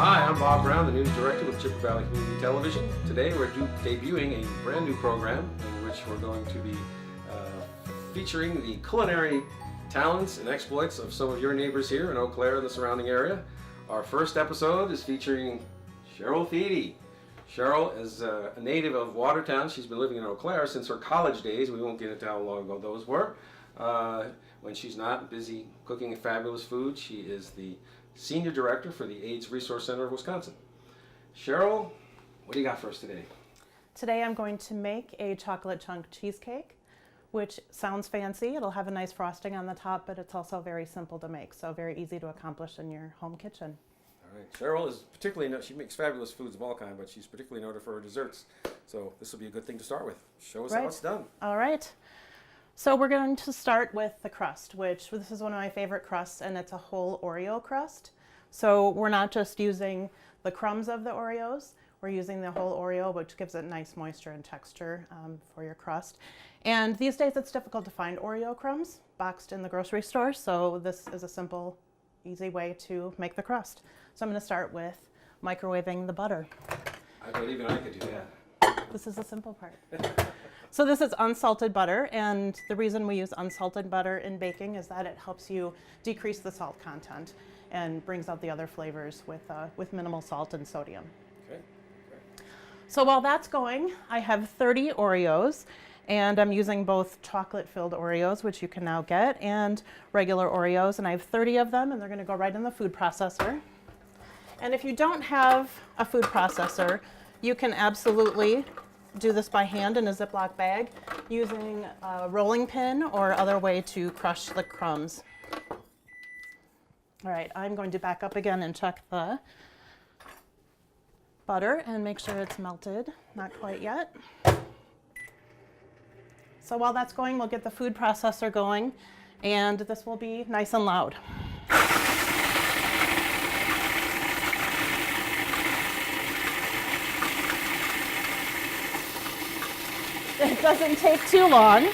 Hi, I'm Bob Brown, the news director with Chippewa Valley Community Television. Today we're debuting a brand new program in which we're going to be featuring the culinary talents and exploits of some of your neighbors here in Eau Claire and the surrounding area. Our first episode is featuring Cheryl Thiede. Cheryl is a native of Watertown. She's been living in Eau Claire since her college days. We won't get into how long ago those were. When she's not busy cooking fabulous food, she is the Senior Director for the AIDS Resource Center of Wisconsin. Cheryl, what do you got for us today? Today I'm going to make a chocolate chunk cheesecake, which sounds fancy. It'll have a nice frosting on the top, but it's also very simple to make, so very easy to accomplish in your home kitchen. All right. Cheryl is particularly, she makes fabulous foods of all kinds, but she's particularly noted for her desserts. So this will be a good thing to start with. Show us how it's done. All right. So we're going to start with the crust, which this is one of my favorite crusts, and it's a whole Oreo crust. So we're not just using the crumbs of the Oreos, we're using the whole Oreo, which gives it nice moisture and texture for your crust. And these days it's difficult to find Oreo crumbs boxed in the grocery store, so this is a simple, easy way to make the crust. So I'm going to start with microwaving the butter. I thought even I could do that. This is the simple part. So this is unsalted butter, and the reason we use unsalted butter in baking is that it helps you decrease the salt content and brings out the other flavors with minimal salt and sodium. Okay. So while that's going, I have 30 Oreos, and I'm using both chocolate-filled Oreos, which you can now get, and regular Oreos, and I have 30 of them, and they're going to go right in the food processor. And if you don't have a food processor, you can absolutely do this by hand in a Ziploc bag using a rolling pin or other way to crush the crumbs. All right, I'm going to back up again and check the butter and make sure it's melted. Not quite yet. So while that's going, we'll get the food processor going, and this will be nice and loud. It doesn't take too long.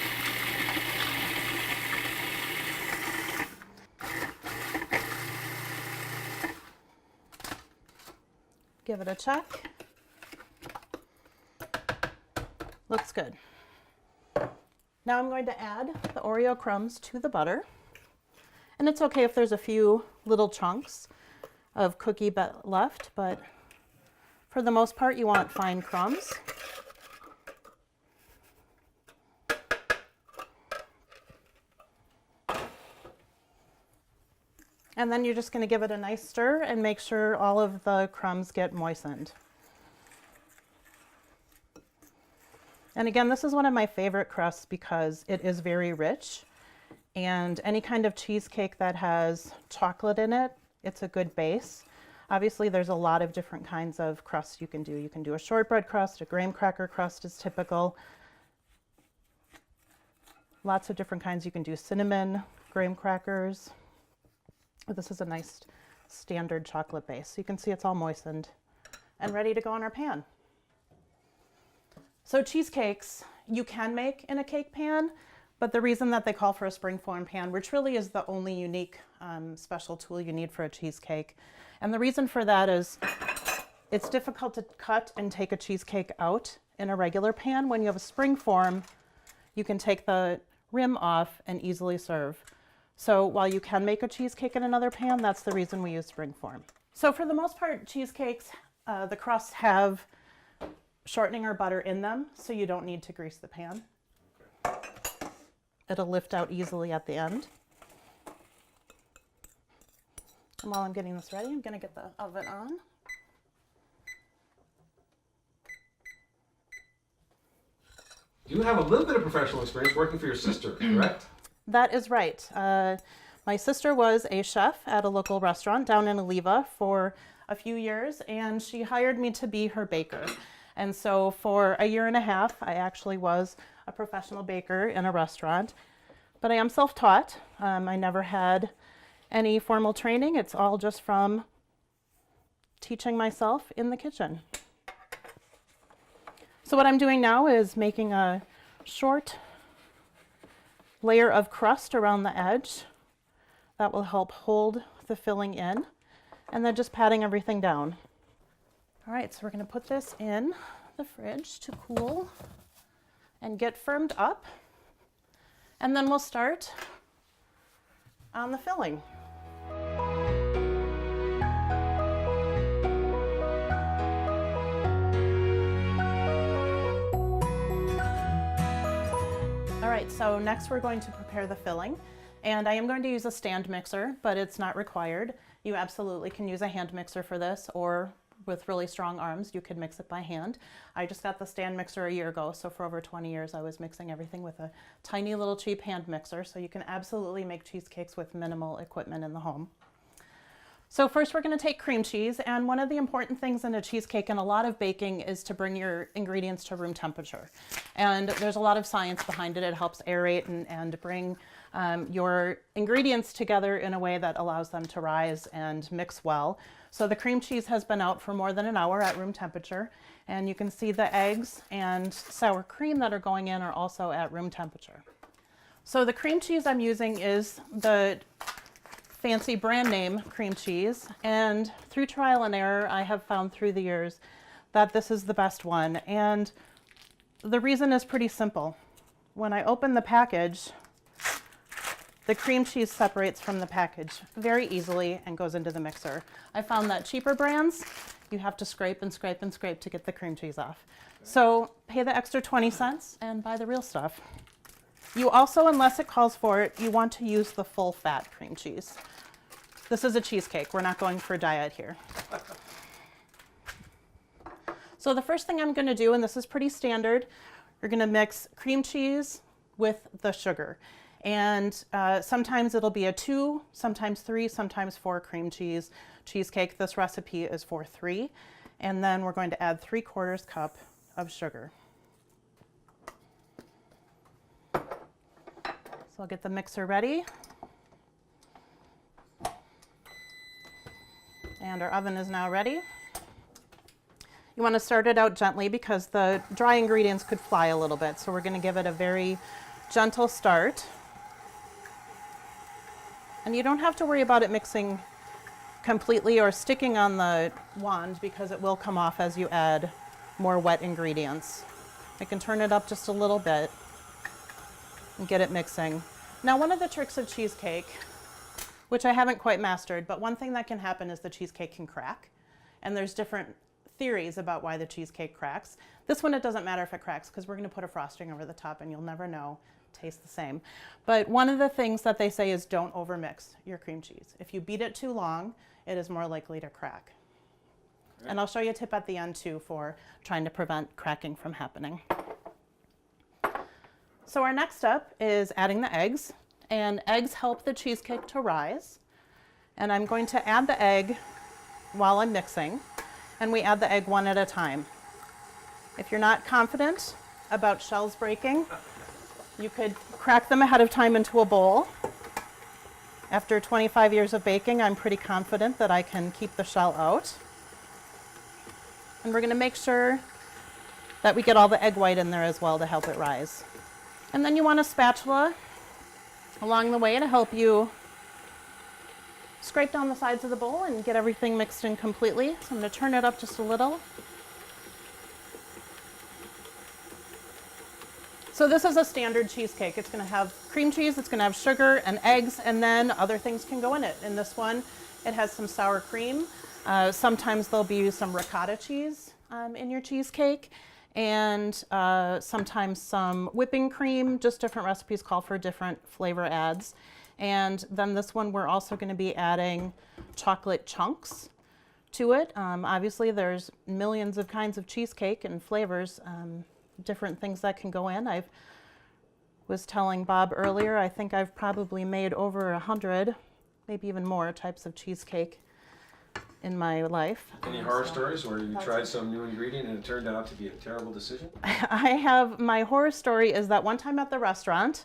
Give it a check. Looks good. Now I'm going to add the Oreo crumbs to the butter. And it's okay if there's a few little chunks of cookie left, but for the most part you want fine crumbs. And then you're just going to give it a nice stir and make sure all of the crumbs get moistened. And again, this is one of my favorite crusts because it is very rich. And any kind of cheesecake that has chocolate in it, it's a good base. Obviously, there's a lot of different kinds of crusts you can do. You can do a shortbread crust, a graham cracker crust is typical. Lots of different kinds. You can do cinnamon, graham crackers. This is a nice standard chocolate base. So you can see it's all moistened and ready to go in our pan. So cheesecakes you can make in a cake pan, but the reason that they call for a springform pan, which really is the only unique special tool you need for a cheesecake. And the reason for that is it's difficult to cut and take a cheesecake out in a regular pan. When you have a springform, you can take the rim off and easily serve. So while you can make a cheesecake in another pan, that's the reason we use springform. So for the most part, cheesecakes, the crusts have shortening or butter in them, so you don't need to grease the pan. Okay. It'll lift out easily at the end. And while I'm getting this ready, I'm going to get the oven on. You have a little bit of professional experience working for your sister, correct? That is right. My sister was a chef at a local restaurant down in Oliva for a few years, and she hired me to be her baker. And so for a year and a half, I actually was a professional baker in a restaurant. But I am self-taught. I never had any formal training. It's all just from teaching myself in the kitchen. So what I'm doing now is making a short layer of crust around the edge that will help hold the filling in. and then just patting everything down. All right, so we're going to put this in the fridge to cool and get firmed up, and then we'll start on the filling. All right, so next we're going to prepare the filling, and I am going to use a stand mixer, but it's not required. You absolutely can use a hand mixer for this, or with really strong arms, you could mix it by hand. I just got the stand mixer a year ago, so for over 20 years I was mixing everything with a tiny little cheap hand mixer, so you can absolutely make cheesecakes with minimal equipment in the home. So first we're going to take cream cheese, and one of the important things in a cheesecake and a lot of baking is to bring your ingredients to room temperature. And there's a lot of science behind it. It helps aerate and bring your ingredients together in a way that allows them to rise and mix well. So the cream cheese has been out for more than an hour at room temperature, and you can see the eggs and sour cream that are going in are also at room temperature. So the cream cheese I'm using is the fancy brand name cream cheese, and through trial and error I have found through the years that this is the best one, and the reason is pretty simple. When I open the package, the cream cheese separates from the package very easily and goes into the mixer. I found that cheaper brands, you have to scrape and scrape and scrape to get the cream cheese off. So pay the extra 20 cents and buy the real stuff. You also, unless it calls for it, you want to use the full fat cream cheese. This is a cheesecake. We're not going for diet here. So the first thing I'm going to do, and this is pretty standard, you're going to mix cream cheese with the sugar. And sometimes it'll be a 2, sometimes 3, sometimes 4 cream cheese cheesecake. This recipe is for 3. And then we're going to add 3/4 cup of sugar. So I'll get the mixer ready. And our oven is now ready. You want to start it out gently because the dry ingredients could fly a little bit. So we're going to give it a very gentle start. And you don't have to worry about it mixing completely or sticking on the wand because it will come off as you add more wet ingredients. I can turn it up just a little bit and get it mixing. Now, one of the tricks of cheesecake, which I haven't quite mastered, but one thing that can happen is the cheesecake can crack. And there's different theories about why the cheesecake cracks. This one, it doesn't matter if it cracks because we're going to put a frosting over the top and you'll never know. Tastes the same. But one of the things that they say is don't overmix your cream cheese. If you beat it too long, it is more likely to crack. Right. And I'll show you a tip at the end too for trying to prevent cracking from happening. So our next step is adding the eggs, and eggs help the cheesecake to rise. And I'm going to add the egg while I'm mixing, and we add the egg one at a time. If you're not confident about shells breaking, you could crack them ahead of time into a bowl. After 25 years of baking, I'm pretty confident that I can keep the shell out. And we're going to make sure that we get all the egg white in there as well to help it rise. And then you want a spatula along the way to help you scrape down the sides of the bowl and get everything mixed in completely. So I'm going to turn it up just a little. So this is a standard cheesecake. It's going to have cream cheese, it's going to have sugar and eggs, and then other things can go in it. In this one, it has some sour cream. Sometimes there'll be some ricotta cheese in your cheesecake, and sometimes some whipping cream. Just different recipes call for different flavor adds. And then this one, we're also going to be adding chocolate chunks to it. Obviously, there's millions of kinds of cheesecake and flavors. Different things that can go in. I was telling Bob earlier, I think I've probably made over 100, maybe even more types of cheesecake in my life. Any horror stories where you tried some new ingredient and it turned out to be a terrible decision? I have, my horror story is that one time at the restaurant,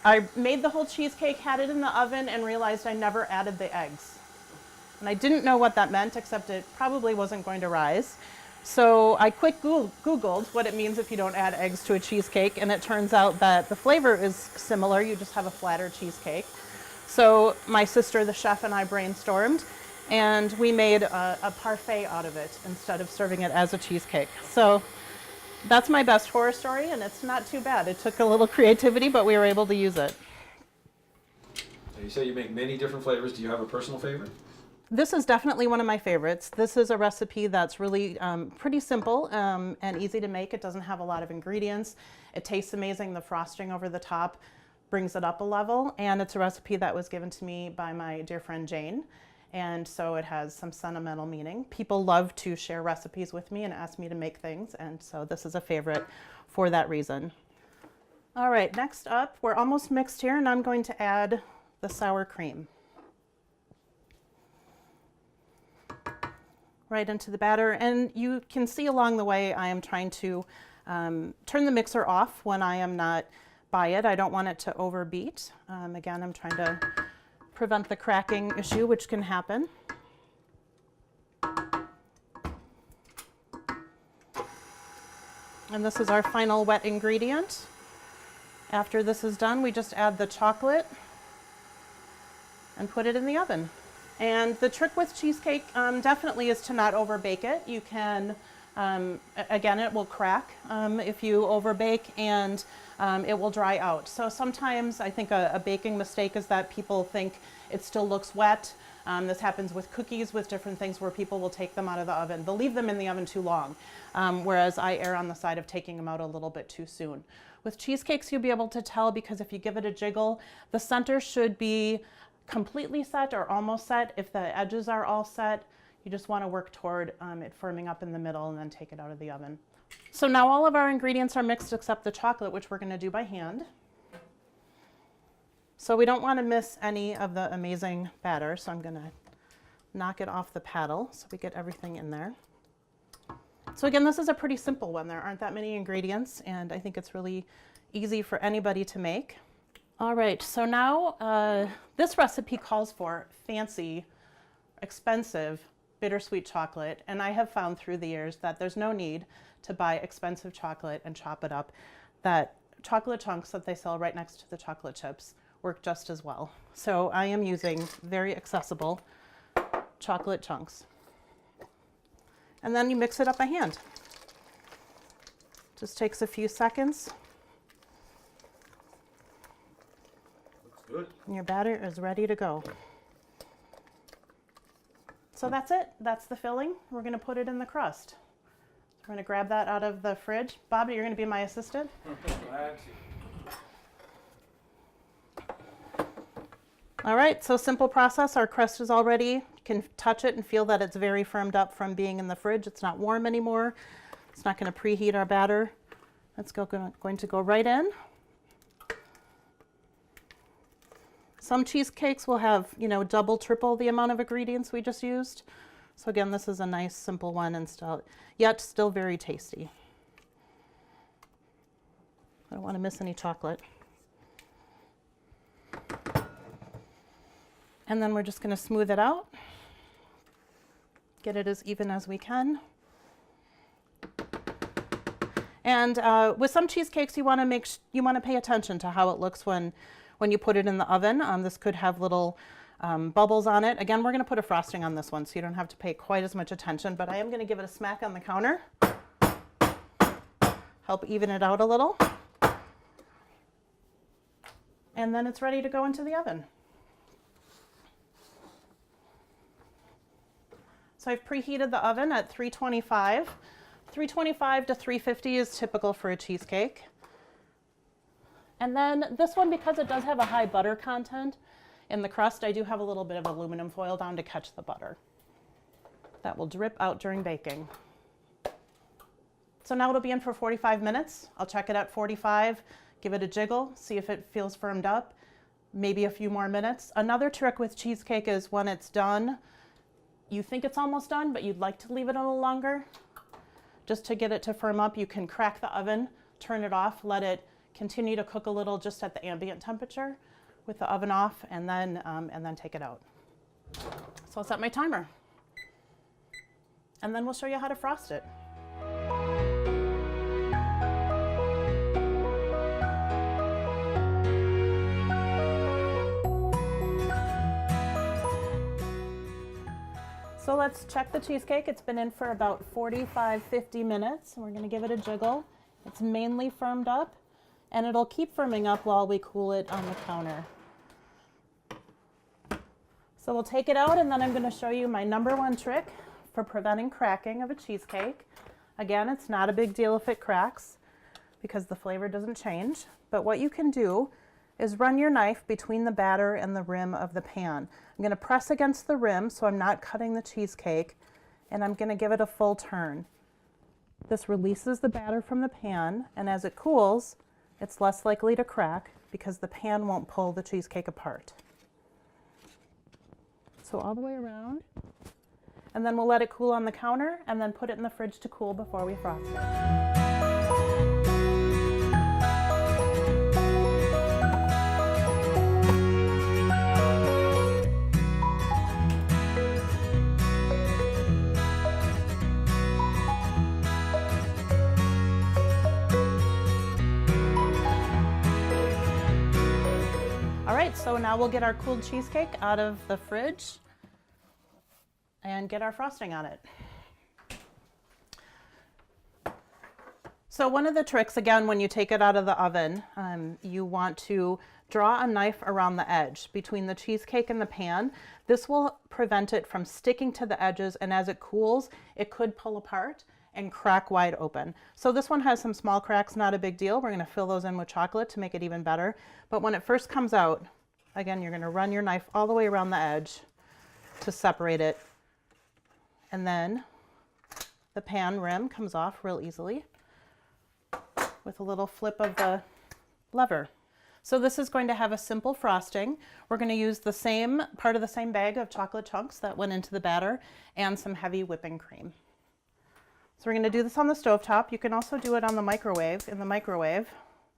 I made the whole cheesecake, had it in the oven, and realized I never added the eggs. And I didn't know what that meant, except it probably wasn't going to rise. So I quick Googled what it means if you don't add eggs to a cheesecake, and it turns out that the flavor is similar, you just have a flatter cheesecake. So my sister, the chef, and I brainstormed, and we made a parfait out of it instead of serving it as a cheesecake. So that's my best horror story, and it's not too bad. It took a little creativity, but we were able to use it. So you say you make many different flavors. Do you have a personal favorite? This is definitely one of my favorites. This is a recipe that's really pretty simple and easy to make. It doesn't have a lot of ingredients. It tastes amazing. The frosting over the top brings it up a level, and it's a recipe that was given to me by my dear friend Jane, and so it has some sentimental meaning. People love to share recipes with me and ask me to make things, and so this is a favorite for that reason. All right, next up, we're almost mixed here, and I'm going to add the sour cream right into the batter. And you can see along the way I am trying to turn the mixer off when I am not by it. I don't want it to overbeat. Again, I'm trying to prevent the cracking issue, which can happen. And this is our final wet ingredient. After this is done, we just add the chocolate and put it in the oven. And the trick with cheesecake definitely is to not overbake it. You can, again, it will crack if you overbake, and it will dry out. So sometimes I think a baking mistake is that people think it still looks wet. This happens with cookies, with different things where people will take them out of the oven. They'll leave them in the oven too long, whereas I err on the side of taking them out a little bit too soon. With cheesecakes, you'll be able to tell because if you give it a jiggle, the center should be completely set or almost set. If the edges are all set, you just want to work toward it firming up in the middle and then take it out of the oven. So now all of our ingredients are mixed except the chocolate, which we're going to do by hand. So we don't want to miss any of the amazing batter, so I'm going to knock it off the paddle so we get everything in there. So again, this is a pretty simple one. There aren't that many ingredients, and I think it's really easy for anybody to make. All right, so now this recipe calls for fancy, expensive, bittersweet chocolate, and I have found through the years that there's no need to buy expensive chocolate and chop it up. That chocolate chunks that they sell right next to the chocolate chips work just as well. So I am using very accessible chocolate chunks. And then you mix it up by hand. Just takes a few seconds. Good. And your batter is ready to go. So that's it. That's the filling. We're going to put it in the crust. We're going to grab that out of the fridge. Bobby, you're going to be my assistant. Glad to. All right, so simple process. Our crust is all ready. You can touch it and feel that it's very firmed up from being in the fridge. It's not warm anymore. It's not going to preheat our batter. That's going to go right in. Some cheesecakes will have, double, triple the amount of ingredients we just used. So again, this is a nice, simple one and yet still very tasty. I don't want to miss any chocolate. And then we're just going to smooth it out. Get it as even as we can. And with some cheesecakes, you want to pay attention to how it looks when you put it in the oven. This could have little bubbles on it. Again, we're going to put a frosting on this one, so you don't have to pay quite as much attention, but I am going to give it a smack on the counter. Help even it out a little. And then it's ready to go into the oven. So I've preheated the oven at 325. 325 to 350 is typical for a cheesecake. And then this one, because it does have a high butter content in the crust, I do have a little bit of aluminum foil down to catch the butter. That will drip out during baking. So now it'll be in for 45 minutes. I'll check it at 45, give it a jiggle, see if it feels firmed up, maybe a few more minutes. Another trick with cheesecake is when it's done, you think it's almost done, but you'd like to leave it a little longer. Just to get it to firm up, you can crack the oven, turn it off, let it continue to cook a little just at the ambient temperature with the oven off, and then take it out. So I'll set my timer. And then we'll show you how to frost it. So let's check the cheesecake. It's been in for about 45, 50 minutes. And we're gonna give it a jiggle. It's mainly firmed up, and it'll keep firming up while we cool it on the counter. So we'll take it out, and then I'm gonna show you my #1 trick for preventing cracking of a cheesecake. Again, it's not a big deal if it cracks because the flavor doesn't change. But what you can do is run your knife between the batter and the rim of the pan. I'm going to press against the rim so I'm not cutting the cheesecake, and I'm going to give it a full turn. This releases the batter from the pan, and as it cools, it's less likely to crack because the pan won't pull the cheesecake apart. So all the way around, and then we'll let it cool on the counter and then put it in the fridge to cool before we frost it. All right, so now we'll get our cooled cheesecake out of the fridge and get our frosting on it. So one of the tricks, again, when you take it out of the oven, you want to draw a knife around the edge between the cheesecake and the pan. This will prevent it from sticking to the edges, and as it cools, it could pull apart and crack wide open. So this one has some small cracks, not a big deal. We're gonna fill those in with chocolate to make it even better. But when it first comes out, again, you're gonna run your knife all the way around the edge to separate it. And then the pan rim comes off real easily with a little flip of the lever. So this is going to have a simple frosting. We're going to use the same part of the same bag of chocolate chunks that went into the batter and some heavy whipping cream. So we're going to do this on the stovetop. You can also do it on the microwave, in the microwave,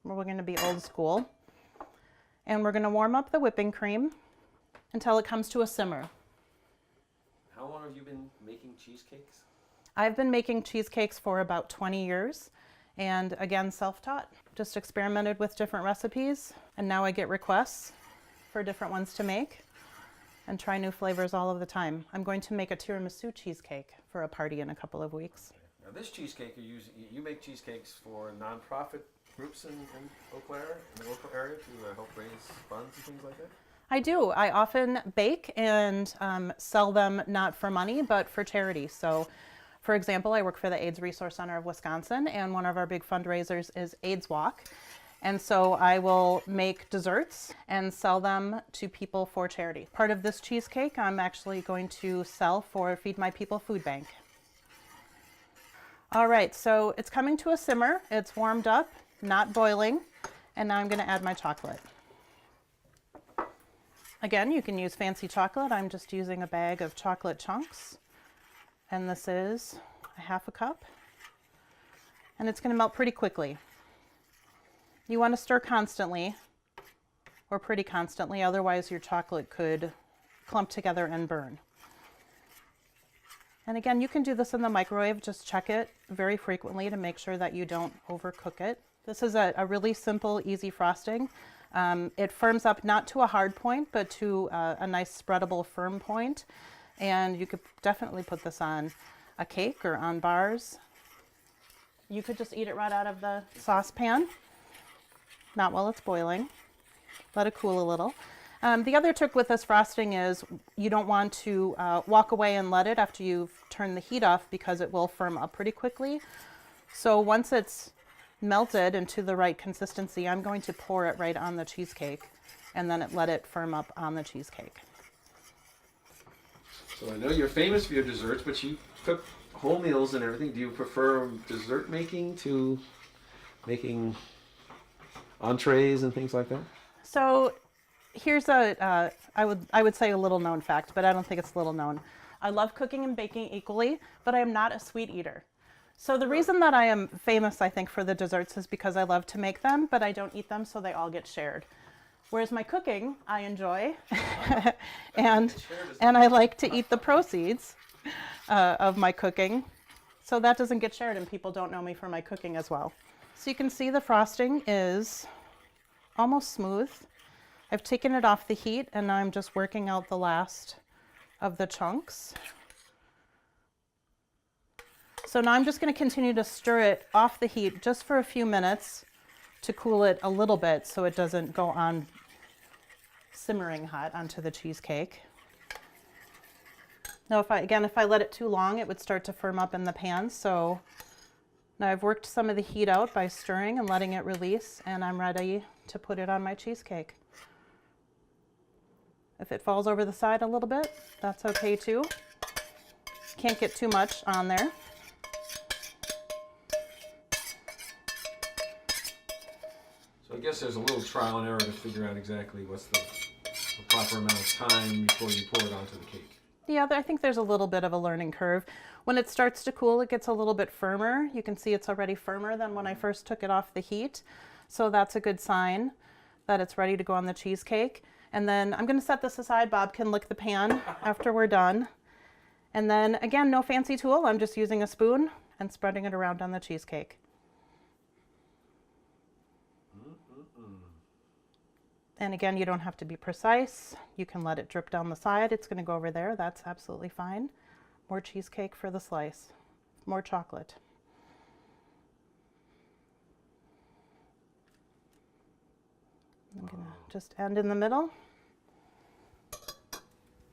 where we're going to be old school. And we're going to warm up the whipping cream until it comes to a simmer. How long have you been making cheesecakes? I've been making cheesecakes for about 20 years, and again, self-taught. Just experimented with different recipes, and now I get requests for different ones to make and try new flavors all of the time. I'm going to make a tiramisu cheesecake for a party in a couple of weeks. Now this cheesecake you make cheesecakes for nonprofit groups in Eau Claire, in the local area, to help raise funds and things like that? I do. I often bake and sell them not for money, but for charity. So, for example, I work for the AIDS Resource Center of Wisconsin, and one of our big fundraisers is AIDS Walk. And so I will make desserts and sell them to people for charity. Part of this cheesecake I'm actually going to sell for Feed My People Food Bank. All right, so it's coming to a simmer. It's warmed up, not boiling, and now I'm going to add my chocolate. Again, you can use fancy chocolate. I'm just using a bag of chocolate chunks, and this is a ½ cup, and it's going to melt pretty quickly. You want to stir constantly, or pretty constantly, otherwise your chocolate could clump together and burn. And again, you can do this in the microwave. Just check it very frequently to make sure that you don't overcook it. This is a really simple, easy frosting. It firms up not to a hard point, but to a nice spreadable firm point. And you could definitely put this on a cake or on bars. You could just eat it right out of the saucepan, not while it's boiling. Let it cool a little. The other trick with this frosting is you don't want to walk away and let it after you've turned the heat off, because it will firm up pretty quickly. So once it's melted into the right consistency, I'm going to pour it right on the cheesecake and then let it firm up on the cheesecake. So I know you're famous for your desserts, but you cook whole meals and everything. Do you prefer dessert making to making entrees and things like that? So here's I would say a little known fact, but I don't think it's little known. I love cooking and baking equally, but I am not a sweet eater. So the reason that I am famous, I think, for the desserts is because I love to make them, but I don't eat them, so they all get shared. Whereas my cooking, I enjoy, and I like to eat the proceeds of my cooking. So that doesn't get shared, and people don't know me for my cooking as well. So you can see the frosting is almost smooth. I've taken it off the heat, and now I'm just working out the last of the chunks. So now I'm just going to continue to stir it off the heat just for a few minutes to cool it a little bit so it doesn't go on simmering hot onto the cheesecake. Now if I let it too long, it would start to firm up in the pan. So now I've worked some of the heat out by stirring and letting it release, and I'm ready to put it on my cheesecake. If it falls over the side a little bit, that's okay too. Can't get too much on there. So I guess there's a little trial and error to figure out exactly what's the proper amount of time before you pour it onto the cake. Yeah, I think there's a little bit of a learning curve. When it starts to cool, it gets a little bit firmer. You can see it's already firmer than when I first took it off the heat. So that's a good sign that it's ready to go on the cheesecake. And then I'm going to set this aside. Bob can lick the pan after we're done. And then again, no fancy tool. I'm just using a spoon and spreading it around on the cheesecake. And again, you don't have to be precise. You can let it drip down the side. It's going to go over there. That's absolutely fine. More cheesecake for the slice. More chocolate. I'm going to just end in the middle.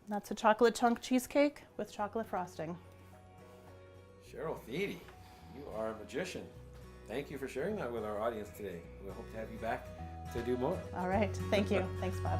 That's a chocolate chunk cheesecake with chocolate frosting. Cheryl Thiede, you are a magician. Thank you for sharing that with our audience today. We hope to have you back to do more. All right. Thank you. Thanks, Bob.